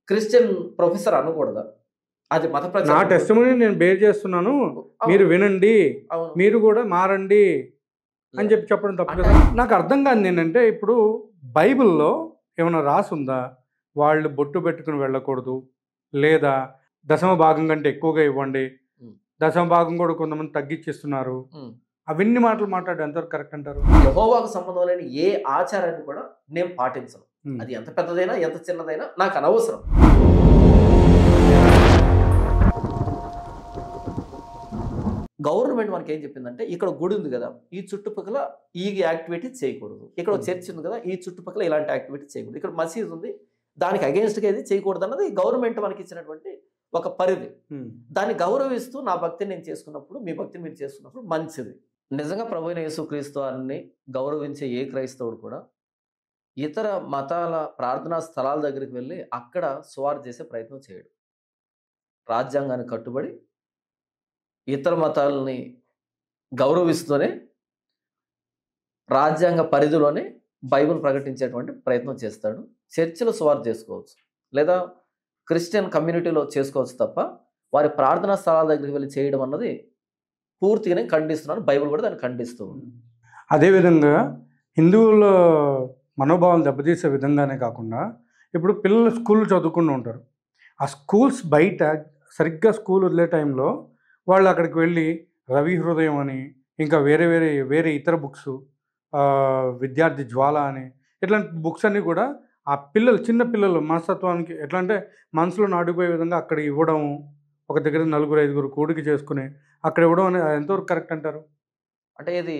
Christian professor అనకూడదా? అది మత నా ప్రచారం. టెస్టిమనీ నేను బేర్ చేస్తున్నాను, మీరు అవును. వినండి, అవును. మీరు కూడా మారండి అని లేదు. చెప్పడం తప్పు అంటే కదా. నాకు అర్థం కాదు ఏంటంటే, ఇప్పుడు బైబిల్లో ఏమైనా రాసుందా వాళ్ళు బొట్టు పెట్టుకుని వెళ్ళకూడదు, లేదా దశమ భాగం కంటే ఎక్కువగా ఇవ్వండి, హ్మ్. దశమ భాగం కూడా కొంతమంది తగ్గించిస్తున్నారు, హ్మ్. అవన్నీ మాటలు మాట్లాడడం ఎంతవరకు కరెక్ట్ అంటారు? యెహోవాకు సంబంధం లేని ఏ ఆచారాన్ని కూడా నేను పాటించను. అది ఎంత పెద్దదైనా, ఎంత చిన్నదైనా నాకు అనవసరం. గవర్నమెంట్ మనకేం చెప్పిందంటే, ఇక్కడ గుడి ఉంది గదా! ఈ చుట్టుపక్కల ఈ యాక్టివిటీ చేయకూడదు. ఇక్కడ ఒక చర్చ్ ఉంది కదా! ఈ చుట్టుపక్కల ఇలాంటి యాక్టివిటీ చేయకూడదు. ఇక్కడ మసీద్ ఉంది. దానికి అగెయిన్స్ట్‌గా ఏది చేయకూడదన్నది గవర్నమెంట్ మనకిచ్చినటువంటి ఒక పరిధి. దాన్ని గౌరవిస్తూ నా భక్తిని నేను చేసుకున్నప్పుడు, మీ భక్తిని మీరు చేసుకున్నప్పుడు మంచిది. నిజంగా ప్రభువైన యేసుక్రీస్తు వారిని గౌరవించే ఏ క్రైస్తవుడు కూడా ఇతర మతాల ప్రార్థనా స్థలాల దగ్గరికి వెళ్లి అక్కడ సువార్త చేసే ప్రయత్నం చేయడు. రాజ్యాంగానికి కట్టుబడి ఇతర మతాలని గౌరవిస్తూనే రాజ్యాంగ పరిధిలోనే బైబిల్ ప్రకటించేటువంటి ప్రయత్నం చేస్తాడు. చర్చిలో సువార్త చేసుకోవచ్చు. లేదా క్రిస్టియన్ కమ్యూనిటీలో చేసుకోవచ్చు తప్ప, వారి ప్రార్థనా స్థలాల దగ్గరికి వెళ్లి చేయడం అన్నది పూర్తిగా నేను ఖండిస్తున్నాను. బైబిల్ కూడా దాన్ని ఖండిస్తూ ఉంది. అదేవిధంగా హిందువుల మనోభావాలు దెబ్బతీసే విధంగానే కాకుండా, ఇప్పుడు పిల్లలు స్కూల్ చదువుకుంటూ ఉంటారు. ఆ స్కూల్స్ బయట సరిగ్గా స్కూల్ వదిలే టైంలో వాళ్ళు అక్కడికి వెళ్ళి రవి హృదయం అని, ఇంకా వేరే ఇతర బుక్స్, విద్యార్థి జ్వాల అని, ఇట్లాంటి బుక్స్ అన్నీ కూడా ఆ చిన్న పిల్లలు మనస్తత్వానికి ఎట్లా అంటే మనసులో నాటుకుపోయే విధంగా అక్కడ ఇవ్వడం, ఒక దగ్గర 4-5 కూడిక చేసుకుని అక్కడ ఇవ్వడం అనేది ఎంతవరకు కరెక్ట్ అంటారు? అంటే ఇది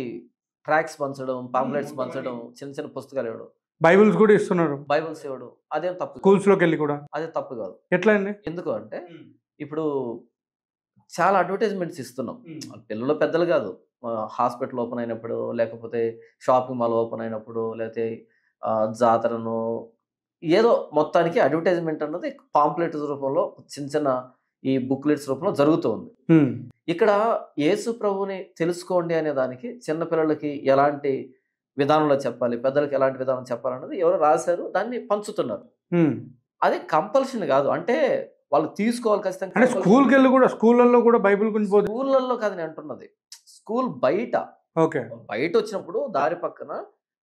ట్రాక్స్ పంచడం, పాంప్లెట్స్ పంచడం, చిన్న చిన్న పుస్తకాలు ఇవ్వడం, బైబిల్స్ కూడా ఇస్తున్నారు బైబిల్స్ ఇవ్వడం అదేం తప్పు కాదు. స్కూల్స్లోకి వెళ్ళి కూడా. అదే తప్పు కాదు. ఎట్లా అండి? ఎందుకు అంటే ఇప్పుడు చాలా అడ్వర్టైజ్మెంట్స్ ఇస్తున్నాం. పిల్లలు పెద్దలు కాదు. హాస్పిటల్ ఓపెన్ అయినప్పుడు, లేకపోతే షాపింగ్ మాల్ ఓపెన్ అయినప్పుడు, లేకపోతే జాతరను ఏదో మొత్తానికి అడ్వర్టైజ్మెంట్ అన్నది పాంప్లెట్స్ రూపంలో చిన్న చిన్న ఈ బుక్లెట్స్ రూపంలో జరుగుతూ ఉంది. ఇక్కడ యేసు ప్రభువుని తెలుసుకోండి అనే దానికి చిన్న పిల్లలకి ఎలాంటి విధానంలో చెప్పాలి, పెద్దలకి ఎలాంటి విధానం చెప్పాలన్నది ఎవరో రాశారు, దాన్ని పంచుతున్నారు. అది కంపల్షన్ కాదు. అంటే వాళ్ళు తీసుకోవాలి ఖచ్చితంగా. అంటే స్కూల్కి వెళ్ళి కూడా స్కూళ్ళల్లో కూడా బైబిల్ గురించి స్కూళ్ళల్లో కాదు నేను అంటున్నది, స్కూల్ బయట. ఓకే, బయట వచ్చినప్పుడు దారి పక్కన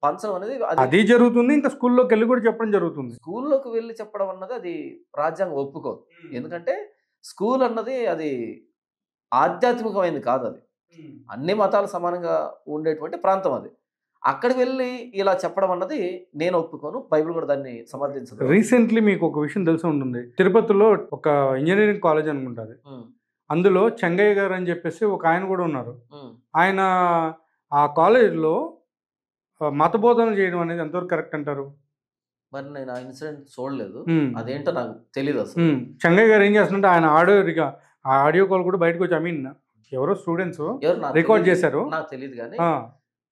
పంచడం అనేది అది జరుగుతుంది. ఇంకా స్కూల్లోకి వెళ్ళి కూడా చెప్పడం జరుగుతుంది. స్కూల్లోకి వెళ్ళి చెప్పడం అన్నది అది రాజ్యాంగం ఒప్పుకోదు. ఎందుకంటే స్కూల్ అన్నది అది ఆధ్యాత్మికమైనది కాదు. అది అన్ని మతాలు సమానంగా ఉండేటువంటి ప్రాంతం. అది అక్కడికి వెళ్ళి ఇలా చెప్పడం అన్నది నేను ఒప్పుకోను. బైబిల్ కూడా దాన్ని సమర్థించదు. రీసెంట్లీ మీకు ఒక విషయం తెలిసి ఉంటుంది, తిరుపతిలో ఒక ఇంజనీరింగ్ కాలేజ్ అనుకుంటుంది, అందులో చెంగయ్య గారు అని చెప్పేసి ఒక ఆయన కూడా ఉన్నారు. ఆయన ఆ కాలేజ్లో మత బోధన చేయడం అనేది ఎంతవరకు కరెక్ట్ అంటారు? మరి నేను ఆ ఇన్సిడెంట్ చూడలేదు, అదేంటో నాకు తెలియదు అసలు. చెంగయ్య గారు ఏం చేస్తుంటే ఆయన ఆడియో కాల్ కూడా బయటకు వచ్చి, ఎవరో స్టూడెంట్స్ రికార్డ్ చేశారు, నాకు తెలియదు.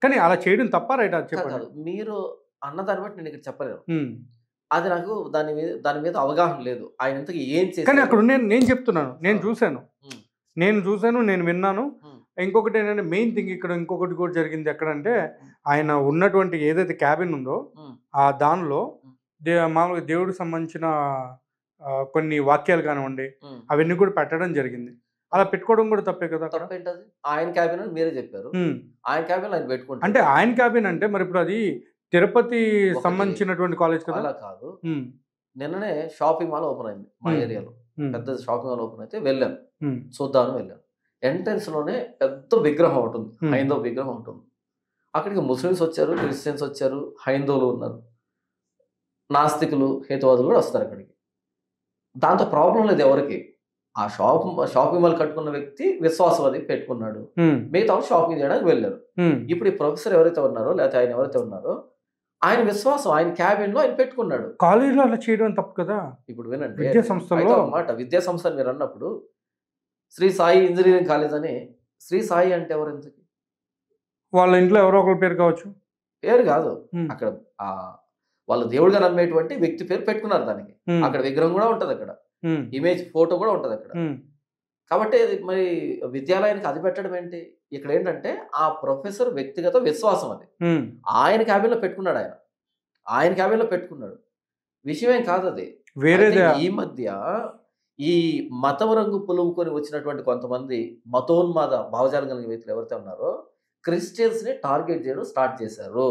కానీ అలా చేయడం తప్ప రైట్? అది చెప్పండి. మీరు అన్నదాన్ని బట్టి నేను ఇక్కడ చెప్పలేను. అది నాకు దాని మీద అవగాహన లేదు. ఆయన ఇంతకీ ఏం చేశారు. కానీ అక్కడ నేను చెప్తున్నాను, నేను చూశాను, నేను విన్నాను. ఇంకొకటి ఏంటంటే మెయిన్ థింగ్ ఇక్కడ ఇంకొకటి కూడా జరిగింది ఎక్కడంటే, ఆయన ఉన్నటువంటి ఏదైతే క్యాబిన్ ఉందో ఆ దానిలో మామూలుగా దేవుడికి సంబంధించిన కొన్ని వాక్యాలు కానివ్వండి అవన్నీ కూడా పెట్టడం జరిగింది. అలా పెట్టుకోవడం కూడా తప్పే కదా? తప్పేంటది? ఆయన క్యాబిన్ అని మీరే చెప్పారు. ఆయన క్యాబిన్ ఆయన పెట్టుకుంటారు. అంటే ఆయన క్యాబిన్ అంటే మరి ఇప్పుడు అది తిరుపతి సంబంధించినటువంటి కాలేజ్ కదా? అలా కాదు. నిన్ననే షాపింగ్ మాల్ ఓపెన్ అయింది మా ఏరియాలో. పెద్ద షాపింగ్ మాల్ ఓపెన్ అయితే వెళ్ళాను, చూద్దామని వెళ్ళాను. ఎంట్రన్స్ లోనే పెద్ద విగ్రహం ఉంటుంది, హైందవ విగ్రహం ఉంటుంది. అక్కడికి ముస్లిమ్స్ వచ్చారు, క్రిస్టియన్స్ వచ్చారు, హైందవులు ఉన్నారు, నాస్తికులు, హేతువాదులు కూడా వస్తారు అక్కడికి. దాంతో ప్రాబ్లం లేదు ఎవరికి. ఆ షాపింగ్ మాల్ కట్టుకున్న వ్యక్తి విశ్వాసవాది పెట్టుకున్నాడు, మిగతా షాపింగ్ చేయడానికి వెళ్ళారు. ఇప్పుడు ఈ ప్రొఫెసర్ ఎవరైతే ఉన్నారో, లేకపోతే ఆయన ఎవరైతే ఉన్నారో, ఆయన విశ్వాసం ఆయన క్యాబిన్ లో ఆయన పెట్టుకున్నాడు. కాలేజీలో అలా చేయడం తప్పు కదా? ఇప్పుడు వినండి, విద్యా సంస్థలో మాట విద్యా సంస్థ మీరు అన్నప్పుడు శ్రీ సాయి ఇంజనీరింగ్ కాలేజ్ అని, శ్రీ సాయి అంటే ఎవరు? ఇంతకి వాళ్ళ ఇంట్లో ఎవరో ఒకరి పేరు కావచ్చు, పేరు కాదు. అక్కడ వాళ్ళ దేవుడిగా నమ్మేటువంటి వ్యక్తి పేరు పెట్టుకున్నారు దానికి. అక్కడ విగ్రహం కూడా ఉంటది, అక్కడ ఇమేజ్ ఫోటో కూడా ఉంటది అక్కడ. కాబట్టి మరి విద్యాలయానికి అది పెట్టడం ఏంటి? ఇక్కడ ఏంటంటే ఆ ప్రొఫెసర్ వ్యక్తిగత విశ్వాసం అది. ఆయన క్యాబిన్ లో పెట్టుకున్నాడు, ఆయన క్యాబిన్ లో పెట్టుకున్నాడు, విషయం ఏం కాదు అది. వేరేదే. ఈ మధ్య ఈ మతం రంగు పులుముకొని వచ్చినటువంటి కొంతమంది మతోన్మాద భావజాలం కలిగిన వ్యక్తులు ఎవరైతే ఉన్నారో క్రిస్టియన్స్ ని టార్గెట్ చేయడం స్టార్ట్ చేశారు.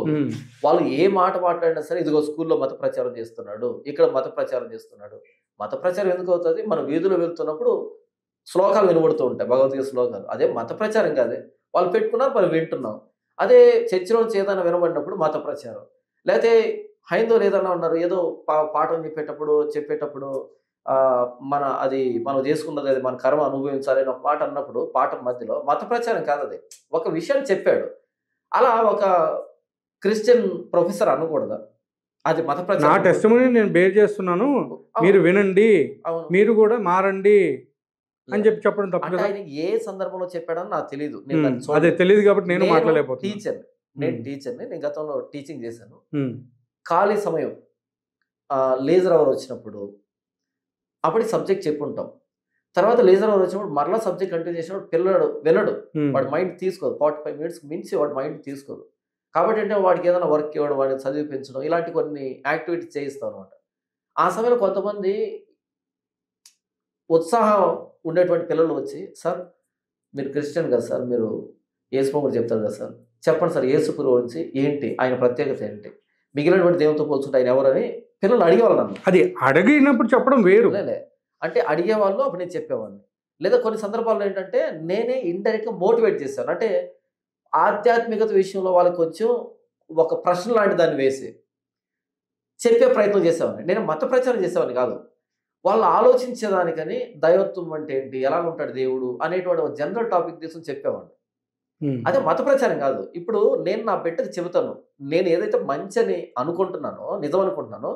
వాళ్ళు ఏ మాట మాట్లాడినా సరే, ఇదిగో స్కూల్లో మత ప్రచారం చేస్తున్నాడు, ఇక్కడ మత ప్రచారం చేస్తున్నాడు. మత ప్రచారం ఎందుకు అవుతుంది? మన వీధిలో వెళ్తున్నప్పుడు శ్లోకాలు వినబడుతూ ఉంటాయి, భగవద్గీత శ్లోకాలు. అదే మత ప్రచారం కాదే. వాళ్ళు పెట్టుకున్నారు, మనం వింటున్నాం. అదే చర్చిలో ఏదైనా వినబడినప్పుడు మత ప్రచారం. లేకపోతే హైందవులు ఏదైనా ఉన్నారు, ఏదో పాఠం చెప్పేటప్పుడు మనం చేసుకున్నది, అది మన కర్మ అనుభవించాలి అని ఒక మాట అన్నప్పుడు పాఠం మధ్యలో మత ప్రచారం కాదు, అది ఒక విషయం చెప్పాడు. అలా ఒక క్రిస్టియన్ ప్రొఫెసర్ అనకూడదా? అది మత నా ప్రచారం. టెస్టిమనీ నేను బేర్ చేస్తున్నాను, మీరు వినండి, అవును, మీరు కూడా మారండి అని చెప్పడం తప్పు అంటే కదా. ఆయన ఏ సందర్భంలో చెప్పాడని నాకు తెలియదు. అదే తెలియదు కాబట్టి నేను మాట్లాడలేకపోతున్నాను. నేను టీచర్ని, నేను గతంలో టీచింగ్ చేశాను. ఖాళీ సమయం లేజర్ అవర్ వచ్చినప్పుడు అప్పటికి సబ్జెక్ట్ చెప్పుంటాం. తర్వాత లేజర్ అవర్ వచ్చినప్పుడు మరలా సబ్జెక్ట్ కంటిన్యూ చేసినప్పుడు పిల్లడు వినడు, వాడి మైండ్ తీసుకోదు. 45 మినిట్స్ మించి వాడి మైండ్ తీసుకోదు. కాబట్టి అంటే వాడికి ఏదైనా వర్క్ ఇవ్వడం, వాడిని చదివించడం, ఇలాంటి కొన్ని యాక్టివిటీస్ చేయిస్తాం అనమాట. ఆ సమయంలో కొంతమంది ఉత్సాహం ఉండేటువంటి పిల్లలు వచ్చి, సార్ మీరు క్రిస్టియన్ కదా సార్, మీరు యేసు గురించి చెప్తారు కదా సార్, చెప్పండి సార్ యేసు గురించి ఏంటి, ఆయన ప్రత్యేకత ఏంటి, మిగిలినటువంటి దేవునితో పోల్చుంటే ఆయన ఎవరని పిల్లలు అడిగేవాళ్ళు నన్ను. అది అడిగినప్పుడు చెప్పడం వేరు. అంటే అడిగేవాళ్ళు, అప్పుడు నేను చెప్పేవాడిని. లేదా కొన్ని సందర్భాల్లో ఏంటంటే నేనే ఇండైరెక్ట్గా మోటివేట్ చేశాను. అంటే ఆధ్యాత్మికత విషయంలో వాళ్ళకి కొంచెం ఒక ప్రశ్న లాంటి దాన్ని వేసి చెప్పే ప్రయత్నం చేసేవాడిని. నేను మత ప్రచారం చేసేవాడిని కాదు. వాళ్ళు ఆలోచించేదానికని దైవత్వం అంటే ఏంటి, ఎలా ఉంటాడు దేవుడు అనేటువంటి ఒక జనరల్ టాపిక్ తీసుకుని చెప్పేవాడిని. అదే మత ప్రచారం కాదు. ఇప్పుడు నేను నా బిడ్డకు చెబుతాను, నేను ఏదైతే మంచి అని అనుకుంటున్నానో, నిజం అనుకుంటున్నానో,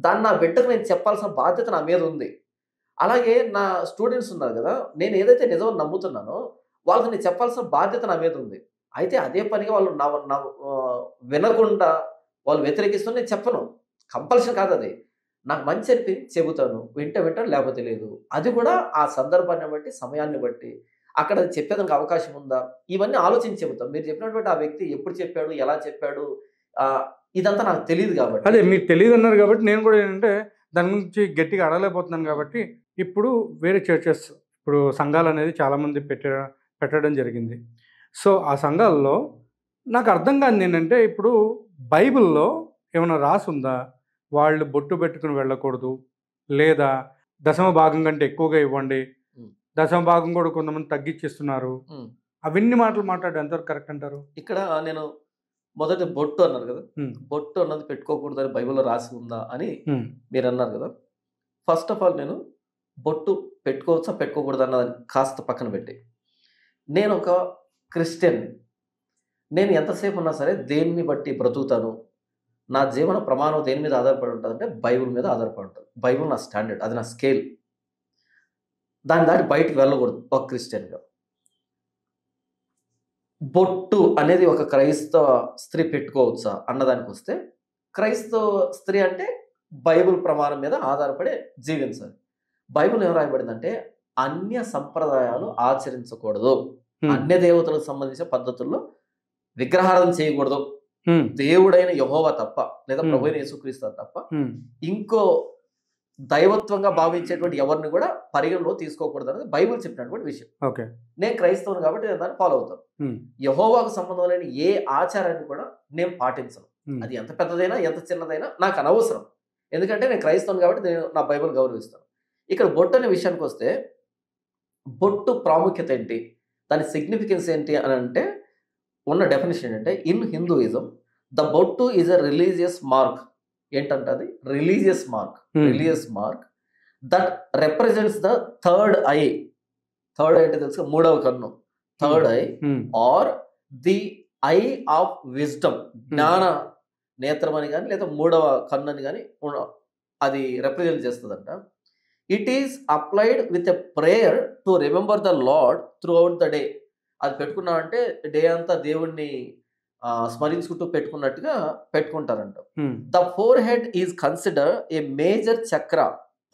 దాన్ని నా బిడ్డకు నేను చెప్పాల్సిన బాధ్యత నా మీద ఉంది. అలాగే నా స్టూడెంట్స్ ఉన్నారు కదా, నేను ఏదైతే నిజం నమ్ముతున్నానో వాళ్ళకి నేను చెప్పాల్సిన బాధ్యత నా మీద ఉంది. అయితే అదే పనిగా వాళ్ళు వినకుండా వాళ్ళు వ్యతిరేకిస్తున్నా నేను చెప్పను. కంపల్షన్ కాదు అది. నాకు మంచి అనిపించి చెబుతాను, వింటాను, లేకపోతే లేదు. అది కూడా ఆ సందర్భాన్ని బట్టి, సమయాన్ని బట్టి, అక్కడ చెప్పేదానికి అవకాశం ఉందా, ఇవన్నీ ఆలోచించి చెబుతాం. మీరు చెప్పినటువంటి ఆ వ్యక్తి ఎప్పుడు చెప్పాడు, ఎలా చెప్పాడు, ఇదంతా నాకు తెలియదు కాబట్టి. అదే మీకు తెలియదు అన్నారు కాబట్టి నేను కూడా ఏంటంటే దాని గురించి గట్టిగా అడగలేకపోతున్నాను. కాబట్టి ఇప్పుడు వేరే చర్చెస్, ఇప్పుడు సంఘాలు అనేది చాలామంది పెట్టడం జరిగింది. సో ఆ సంఘాల్లో నాకు అర్థం కాదు ఏంటంటే, ఇప్పుడు బైబిల్లో ఏమైనా రాసి ఉందా వాళ్ళు బొట్టు పెట్టుకుని వెళ్ళకూడదు, లేదా దశమ భాగం కంటే ఎక్కువగా ఇవ్వండి, దశమ భాగం కూడా కొంతమంది తగ్గించిస్తున్నారు, అవన్నీ మాటలు మాట్లాడడం ఎంతవరకు కరెక్ట్ అంటారు? ఇక్కడ నేను మొదటి బొట్టు అన్నారు కదా, బొట్టు అన్నది పెట్టుకోకూడదు అని బైబిల్లో రాసి ఉందా అని మీరు అన్నారు కదా. ఫస్ట్ ఆఫ్ ఆల్ నేను బొట్టు పెట్టుకోవచ్చా పెట్టుకోకూడదు అన్నది కాస్త పక్కన పెట్టి, నేను ఒక క్రిస్టియన్ని, నేను ఎంతసేపు ఉన్నా సరే దేన్ని బట్టి బ్రతుకుతాను, నా జీవన ప్రమాణం దేని మీద ఆధారపడి ఉంటుంది అంటే బైబిల్ మీద ఆధారపడి ఉంటుంది. బైబిల్ నా స్టాండర్డ్, అది నా స్కేల్. దాని దాటి బయటకు వెళ్ళకూడదు ఒక క్రిస్టియన్గా. బొట్టు అనేది ఒక క్రైస్తవ స్త్రీ పెట్టుకోవచ్చా అన్నదానికి వస్తే, క్రైస్తవ స్త్రీ అంటే బైబిల్ ప్రమాణం మీద ఆధారపడి జీవించాలి. బైబిల్ ఏం రాయబడిందంటే అన్య సంప్రదాయాలు ఆచరించకూడదు, అన్య దేవతలకు సంబంధించిన పద్ధతుల్లో విగ్రహారాధన చేయకూడదు, దేవుడైన యెహోవా తప్ప, లేదా ప్రభువైన యేసుక్రీస్తు తప్ప ఇంకో దైవత్వంగా భావించేటువంటి ఎవరిని కూడా పరిగణలో తీసుకోకూడదు అనేది బైబిల్ చెప్పినటువంటి విషయం. నేను క్రైస్తవుని కాబట్టి నేను దాన్ని ఫాలో అవుతాను. యెహోవాకు సంబంధం లేని ఏ ఆచారాన్ని కూడా నేను పాటించను. అది ఎంత పెద్దదైనా ఎంత చిన్నదైనా నాకు అనవసరం. ఎందుకంటే నేను క్రైస్తవుని కాబట్టి నేను నా బైబిల్ గౌరవిస్తాను. ఇక్కడ బొట్టు అనే విషయానికి వస్తే, బొట్టు ప్రాముఖ్యత ఏంటి, దాని సిగ్నిఫికెన్స్ ఏంటి అని అంటే ఉన్న డెఫినేషన్ ఏంటంటే, in Hinduism the bottu is a religious mark. ఏంటంటే అది religious mark that represents the third eye. Third eye అంటే తెలుసు, మూడవ కన్ను, third eye or the eye of wisdom, జ్ఞాన నేత్రం అని కానీ లేదా మూడవ కన్ను అని కానీ అది రిప్రజెంట్ చేస్తుందంట. It is applied with a prayer to remember the lord throughout the day. అది పెట్టుకున్నామంటే డే అంతా దేవుణ్ణి స్మరించుకుంటూ పెట్టుకున్నట్టుగా పెట్టుకుంటారంట. The forehead is consider a major chakra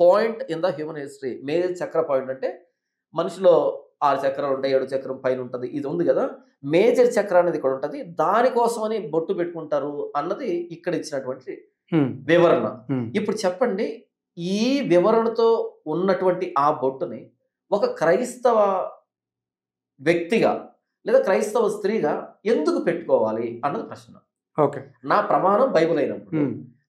point in the human history. Major chakra point అంటే మనిషిలో 6 చక్రాలు ఉంటాయి, 7 చక్రం పైన ఉంటుంది, ఇది ఉంది కదా. మేజర్ చక్ర అనేది ఇక్కడ ఉంటుంది, దానికోసమని బొట్టు పెట్టుకుంటారు అన్నది ఇక్కడ ఇచ్చినటువంటి వివరణ. ఇప్పుడు చెప్పండి, ఈ వివరణతో ఉన్నటువంటి ఆ బొట్టుని ఒక క్రైస్తవ వ్యక్తిగా లేదా క్రైస్తవ స్త్రీగా ఎందుకు పెట్టుకోవాలి అన్నది ప్రశ్న. ఓకే. నా ప్రమాణం బైబిల్ అయినప్పుడు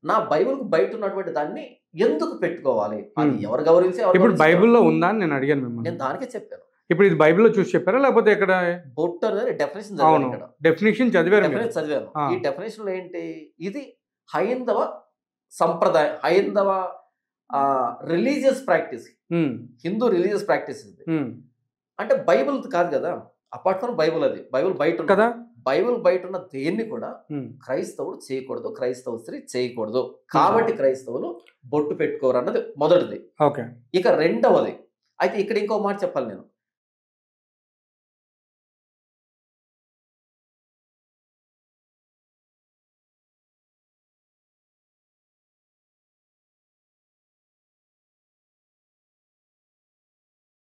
నా బైబిల్కు బయట ఉన్నటువంటి దాన్ని ఎందుకు పెట్టుకోవాలి? అది ఎవరు గౌరవించి ఇప్పుడు బైబిల్లో ఉందా అని నేను అడిగాను మిమ్మల్ని. నేను దానికే చెప్పాను. ఇప్పుడు ఇది బైబిల్లో చూసి చెప్పారా లేకపోతే ఇక్కడ బొట్టు అనేది డెఫినేషన్ అవును డెఫినేషన్ చదివారు మీరు. చదివాను. ఈ డెఫినేషన్ లో ఏంటి? ఇది హైందవ సంప్రదాయం, హైందవ religious practice, Hindu religious practice ఇది. అంటే బైబిల్ కాదు కదా, అపార్ట్ ఫ్రమ్ బైబిల్, అది బైబిల్ బయట కదా. బైబిల్ బయట ఉన్న దేన్ని కూడా క్రైస్తవుడు చేయకూడదు, క్రైస్తవ స్త్రీ చేయకూడదు. కాబట్టి క్రైస్తవులు బొట్టు పెట్టుకోరు అన్నది మొదటిది. ఓకే. ఇక రెండవది, అయితే ఇక్కడ ఇంకో మాట చెప్పాలి నేను.